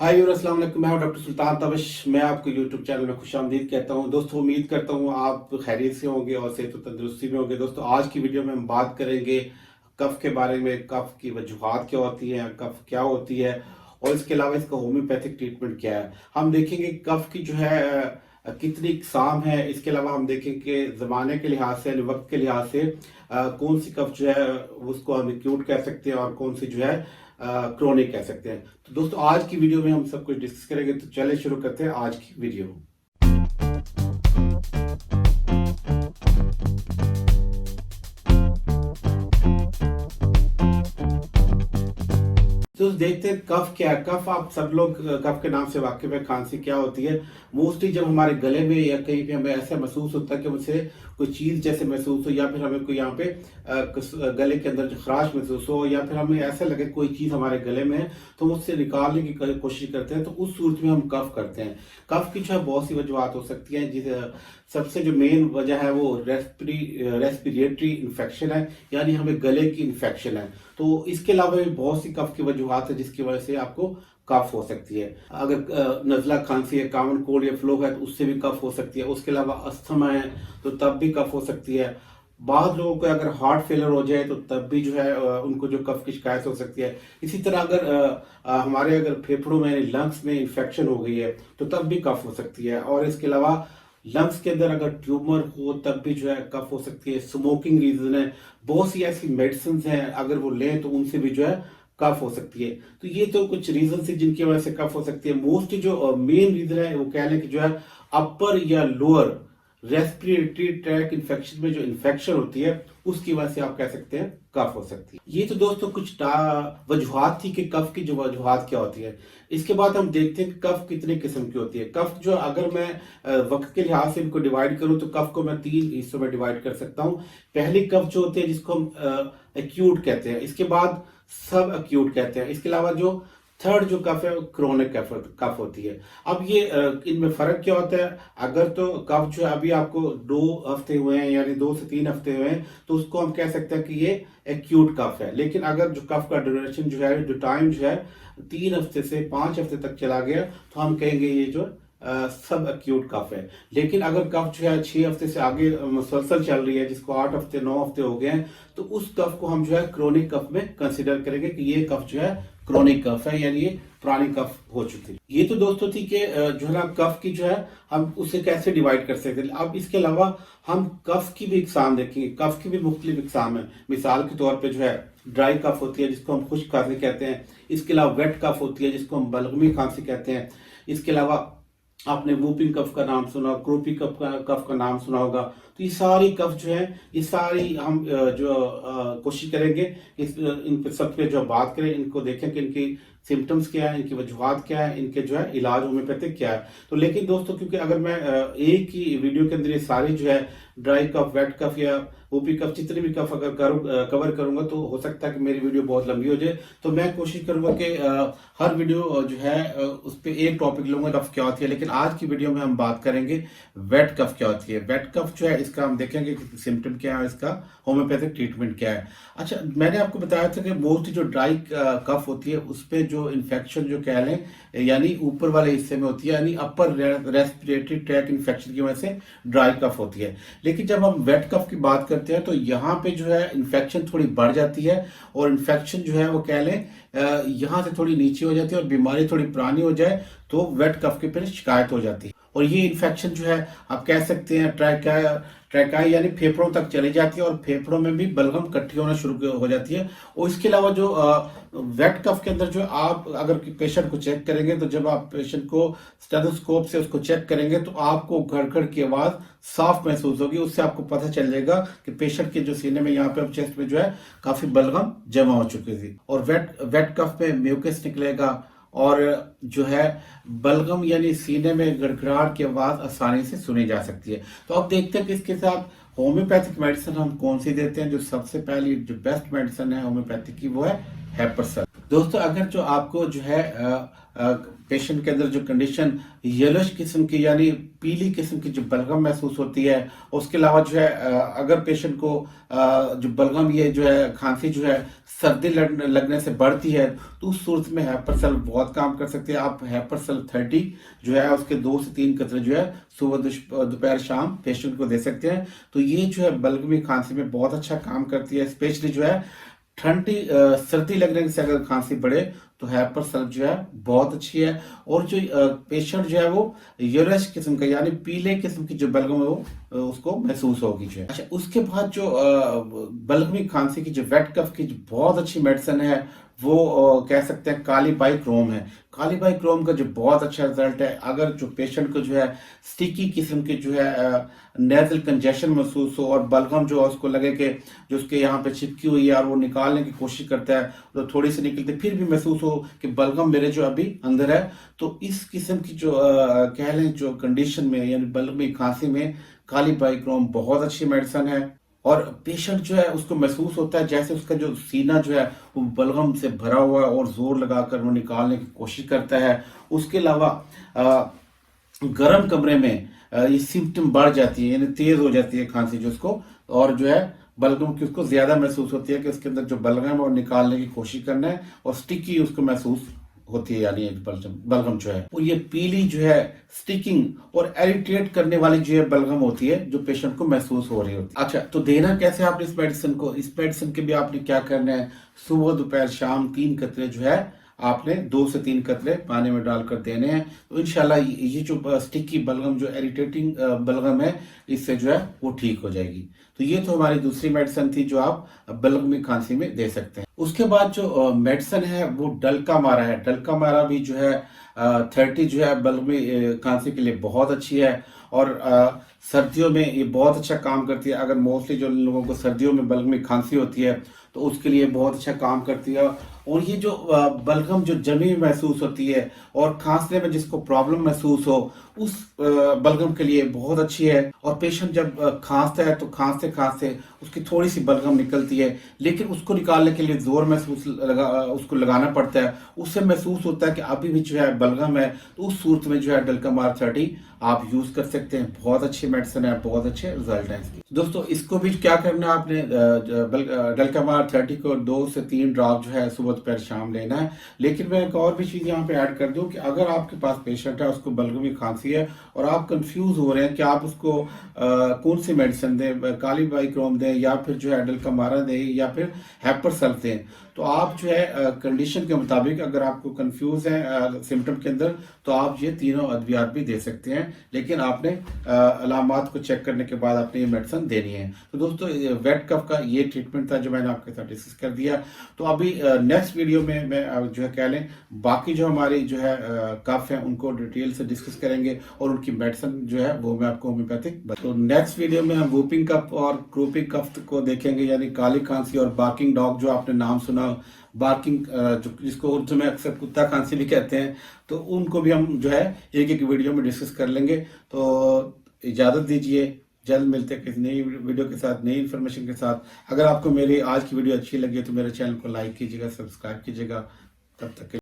हाय और अस्सलाम वालेकुम। मैं हूं डॉक्टर सुल्तान तबश। मैं आपको यूट्यूब चैनल में खुशामदीद कहता हूं। दोस्तों, उम्मीद करता हूं आप खैरियत से होंगे और सेहत और तंदुरुस्ती में होंगे। दोस्तों, आज की वीडियो में हम बात करेंगे कफ के बारे में। कफ की वजूहात क्या होती हैं, कफ क्या होती है और इसके अलावा इसका होम्योपैथिक ट्रीटमेंट क्या है। हम देखेंगे कफ की जो है कितनी इकसाम है। इसके अलावा हम देखेंगे ज़माने के लिहाज से, वक्त के लिहाज से कौन सी कफ जो है उसको हम एक्यूट कह सकते हैं और कौन सी जो है क्रोनिक कह सकते हैं। तो दोस्तों, आज की वीडियो में हम सब कुछ डिस्कस करेंगे। तो चले शुरू करते हैं आज की वीडियो। तो देखते हैं कफ क्या है। कफ, आप सब लोग कफ के नाम से वाकिफ है। खांसी क्या होती है? मोस्टली जब हमारे गले में या कहीं पे हमें ऐसा महसूस होता है कि मुझसे कोई चीज जैसे महसूस हो, या फिर हमें कोई यहाँ पे गले के अंदर जो खराश महसूस हो, या फिर हमें ऐसा लगे कोई चीज हमारे गले में है तो हम उससे निकालने की कोशिश करते हैं। तो उस सूरत में हम कफ करते हैं। कफ की जो है बहुत सी वजूहत हो सकती हैं। जिस सबसे जो मेन वजह है वो रेस्पिरेटरी इन्फेक्शन है, यानी हमें गले की इन्फेक्शन है। तो इसके अलावा भी बहुत सी कफ की वजूहत है जिसकी वजह से आपको कफ हो सकती है। अगर नजला खांसी है, कॉमन कोल्ड या फ्लू है तो उससे भी कफ हो सकती है। उसके अलावा अस्थमा है तो तब भी कफ हो सकती है। बाद लोगों को अगर हार्ट फेलियर हो जाए तो तब भी जो है उनको जो कफ की शिकायत हो सकती है। इसी तरह अगर हमारे अगर फेफड़ों में यानी लंग्स में इन्फेक्शन हो गई है तो तब भी कफ हो सकती है। और इसके अलावा लंग्स के अंदर अगर ट्यूमर हो तब भी जो है कफ हो सकती है। स्मोकिंग रीजन है। बहुत सी ऐसी मेडिसिन हैं अगर वो लें तो उनसे भी जो है कफ हो सकती है। तो ये तो कुछ रीजन है जिनकी वजह से कफ हो सकती है। मोस्टली जो मेन रीजन है वो कह लें कि जो है अपर या लोअर रेस्पिरेटरी ट्रैक इन्फेक्शन में जो इन्फेक्शन होती है उसकी वजह से आप कह सकते हैं कफ हो सकती है। ये तो दोस्तों कुछ वजूहात थी कि कफ की जो वजूहात क्या होती है। इसके बाद हम देखते हैं कि कफ कितने किस्म की होती है। कफ जो अगर मैं वक्त के लिहाज से इनको डिवाइड करूं तो कफ को मैं 3 हिस्सों में डिवाइड कर सकता हूं। पहली कफ जो होती है जिसको हम एक्यूट कहते हैं, इसके बाद सब एक्यूट कहते हैं, इसके अलावा जो थर्ड जो कफ है क्रोनिक कफ होती है। अब ये इनमें फर्क क्या होता है? अगर तो कफ जो है अभी आपको 2 हफ्ते हुए हैं यानी 2 से 3 हफ्ते हुए हैं तो उसको हम कह सकते हैं कि ये एक्यूट कफ है। लेकिन अगर जो कफ का ड्यूरेशन जो है, जो टाइम जो है 3 हफ्ते से 5 हफ्ते तक चला गया तो हम कहेंगे ये जो सब एक्यूट कफ है। लेकिन अगर कफ जो है 6 हफ्ते से आगे मुसलसल चल रही है, जिसको 8 हफ्ते 9 हफ्ते हो गए हैं, तो उस कफ को हम जो है क्रोनिक कफ में कंसिडर करेंगे कि ये कफ जो है क्रोनिक कफ है, यानी ये पुरानी कफ हो चुकी है। ये तो दोस्तों थी कि जो है ना कफ की जो है हम उसे कैसे डिवाइड कर सकते हैं। अब इसके अलावा हम कफ की भी इकसाम देखेंगे। कफ की भी मुख्तलिफ इकसाम है। मिसाल के तौर पे जो है ड्राई कफ होती है जिसको हम खुश्क खांसी कहते हैं। इसके अलावा वेट कफ होती है जिसको हम बलगमी खांसी कहते हैं। इसके अलावा आपने वूपिंग कफ का नाम सुना, क्रोपी कफ का नाम सुना होगा। तो ये सारी कफ जो है, ये सारी हम जो कोशिश करेंगे इन पे सब पे जो बात करें, इनको देखें कि इनकी सिम्टम्स क्या है, इनकी वजूहत क्या है, इनके जो है इलाज होम्योपैथिक क्या है। तो लेकिन दोस्तों, क्योंकि अगर मैं एक ही वीडियो के अंदर ये सारी जो है ड्राई कफ, वेट कफ या ओपी कफ, जितने भी कफ अगर कवर करूंगा तो हो सकता है कि मेरी वीडियो बहुत लंबी हो जाए। तो मैं कोशिश करूंगा कि हर वीडियो जो है उस पर एक टॉपिक लूंगा, कफ क्या होती है। लेकिन आज की वीडियो में हम बात करेंगे वेट कफ क्या होती है। वेट कफ जो है इसका हम देखेंगे कि सिम्टम क्या है, इसका होम्योपैथिक ट्रीटमेंट क्या है। अच्छा, मैंने आपको बताया था कि मोस्टली जो ड्राई कफ होती है उस पर जो इन्फेक्शन जो कह लें यानी ऊपर वाले हिस्से में होती है, यानी अपर रेस्पिरेटरी ट्रैक इन्फेक्शन की वजह से ड्राई कफ होती है। लेकिन जब हम वेट कफ की बात करते हैं तो यहाँ पे जो है इन्फेक्शन थोड़ी बढ़ जाती है और इन्फेक्शन जो है वो कह लें यहाँ से थोड़ी नीचे हो जाती है और बीमारी थोड़ी पुरानी हो जाए तो वेट कफ की फिर शिकायत हो जाती है। और ये इन्फेक्शन जो है आप कह सकते हैं ट्रैकाई यानी फेफड़ों तक चली जाती है और फेफड़ों में भी बलगम इकट्ठी होना शुरू हो जाती है। और इसके अलावा जो वेट कफ के अंदर जो आप अगर पेशेंट को चेक करेंगे तो जब आप पेशेंट को स्टेथोस्कोप से उसको चेक करेंगे तो आपको घड़ की आवाज साफ महसूस होगी। उससे आपको पता चल जाएगा कि पेशेंट के जो सीने में यहाँ पे चेस्ट में जो है काफी बलगम जमा हो चुकी थी। और वेट कफ में म्यूकस निकलेगा और जो है बलगम यानी सीने में गड़गड़ाहट की आवाज आसानी से सुनी जा सकती है। तो अब देखते हैं कि इसके साथ होम्योपैथिक मेडिसिन हम कौन सी देते हैं। जो सबसे पहली जो बेस्ट मेडिसिन है होम्योपैथिक की वो है हेपरसल। दोस्तों, अगर जो आपको जो है पेशेंट के अंदर जो कंडीशन येलोश किस्म की यानी पीली किस्म की जो बलगम महसूस होती है, उसके अलावा जो है अगर पेशेंट को जो बलगम ये जो है खांसी जो है सर्दी लगने से बढ़ती है, तो उस सूरत में हेपरसल बहुत काम कर सकते हैं। आप हेपरसल 30 जो है उसके 2 से 3 कतरे जो है सुबह दोपहर शाम पेशेंट को दे सकते हैं। तो ये जो है बलगमी खांसी में बहुत अच्छा काम करती है। स्पेशली जो है ठंडी सर्दी लगने से अगर खांसी बढ़े तो हेपरसल जो है बहुत अच्छी है। और जो पेशेंट जो है वो येलोइश किस्म का यानी पीले किस्म की जो बलगम है वो उसको महसूस होगी जो है। अच्छा, उसके बाद जो बलगमी खांसी की जो वेट कफ की जो बहुत अच्छी मेडिसिन है वो कह सकते हैं काली बाई क्रोम है। काली बाई क्रोम का जो बहुत अच्छा रिजल्ट है, अगर जो पेशेंट को जो है स्टिकी किस्म की जो है नेजल कंजेशन महसूस हो और बलगम जो है उसको लगे कि जो उसके यहाँ पे चिपकी हुई है और वो निकालने की कोशिश करता है तो थोड़ी सी निकलती फिर भी महसूस हो कि बलगम मेरे जो अभी अंदर है, तो इस किस्म की जो कह लें जो कंडीशन में यानी बलगमी खांसी में काली बाई क्रोम बहुत अच्छी मेडिसिन है। और पेशेंट जो है उसको महसूस होता है जैसे उसका जो सीना जो है वो बलगम से भरा हुआ है और जोर लगाकर वो निकालने की कोशिश करता है। उसके अलावा गर्म कमरे में ये सिम्टम बढ़ जाती है यानी तेज हो जाती है खांसी जो उसको, और जो है बलगम की उसको ज्यादा महसूस होती है कि उसके अंदर जो बलगम है वो निकालने की कोशिश करना है और स्टिकी उसको महसूस होती है यानी बलगम जो है। और ये पीली जो है स्टिकिंग और इरिटेट करने वाली जो है बलगम होती है जो पेशेंट को महसूस हो रही होती है। अच्छा, तो देना कैसे आपने इस मेडिसिन को? इस मेडिसिन के भी आपने क्या करना है, सुबह दोपहर शाम 3 कतरे जो है आपने 2 से 3 कतरे पानी में डालकर देने हैं। तो इंशाल्लाह ये जो स्टिकी बलगम जो इरिटेटिंग बलगम है इससे जो है वो ठीक हो जाएगी। तो ये तो हमारी दूसरी मेडिसिन थी जो आप बलगमी खांसी में दे सकते हैं। उसके बाद जो मेडिसिन है वो डलका मारा है। डलका मारा भी जो है 30 जो है बलगमी खांसी के लिए बहुत अच्छी है और सर्दियों में ये बहुत अच्छा काम करती है। अगर मोस्टली जो लोगों को सर्दियों में बलगमी खांसी होती है तो उसके लिए बहुत अच्छा काम करती है। और ये जो बलगम जो जमी महसूस होती है और खांसने में जिसको प्रॉब्लम महसूस हो उस बलगम के लिए बहुत अच्छी है। और पेशेंट जब खांसता है तो खांसते खांसते उसकी थोड़ी सी बलगम निकलती है, लेकिन उसको निकालने के लिए जोर महसूस उसको लगाना पड़ता है। उससे महसूस होता है कि अभी भी जो है बलगम है, तो उस सूरत में जो है डलका मार 30 आप यूज कर सकते हैं। बहुत अच्छी मेडिसिन है, बहुत अच्छे रिजल्ट है इसके। दोस्तों इसको भी क्या करना है, आपने डलका मार 30 को 2 से 3 ड्रॉप जो है सुबह दोपहर शाम लेना है। लेकिन मैं एक और भी चीज यहाँ पे ऐड कर दूं कि अगर आपके पास पेशेंट है उसको बलगमी खांसी है और आप कंफ्यूज हो रहे हैं कि आप उसको कौन सी मेडिसिन दें, काली बाई क्रोम दें या फिर जो है डलका मारा दें या फिर हेपरसल दें, तो आप जो है कंडीशन के मुताबिक अगर आपको कंफ्यूज है सिम्टम के अंदर तो आप ये तीनों अद्वियात भी दे सकते हैं, लेकिन आपने अलामात को चेक करने के बाद आपने ये मेडिसिन देनी है। तो दोस्तों वेट कफ का ये ट्रीटमेंट था जो मैंने आपके साथ डिस्कस कर दिया। तो अभी नेक्स्ट वीडियो में मैं जो है कह लें बाकी जो हमारी जो है कफ है उनको डिटेल से डिस्कस करेंगे और उनकी मेडिसिन जो है वो मैं आपको होम्योपैथिक। तो नेक्स्ट वीडियो में हम वूपिंग कफ और क्रूपिंग कफ को देखेंगे यानी काली खांसी और बार्किंग डॉग जो आपने नाम सुना, बार्किंग जिसको उर्दू में अक्सर कुत्ता खांसी भी कहते हैं, तो उनको भी हम जो है एक एक वीडियो में डिस्कस कर लेंगे। तो इजाजत दीजिए, जल्द मिलते हैं किसी नई वीडियो के साथ, नई इन्फॉर्मेशन के साथ। अगर आपको मेरी आज की वीडियो अच्छी लगी तो मेरे चैनल को लाइक कीजिएगा, सब्सक्राइब कीजिएगा। तब तक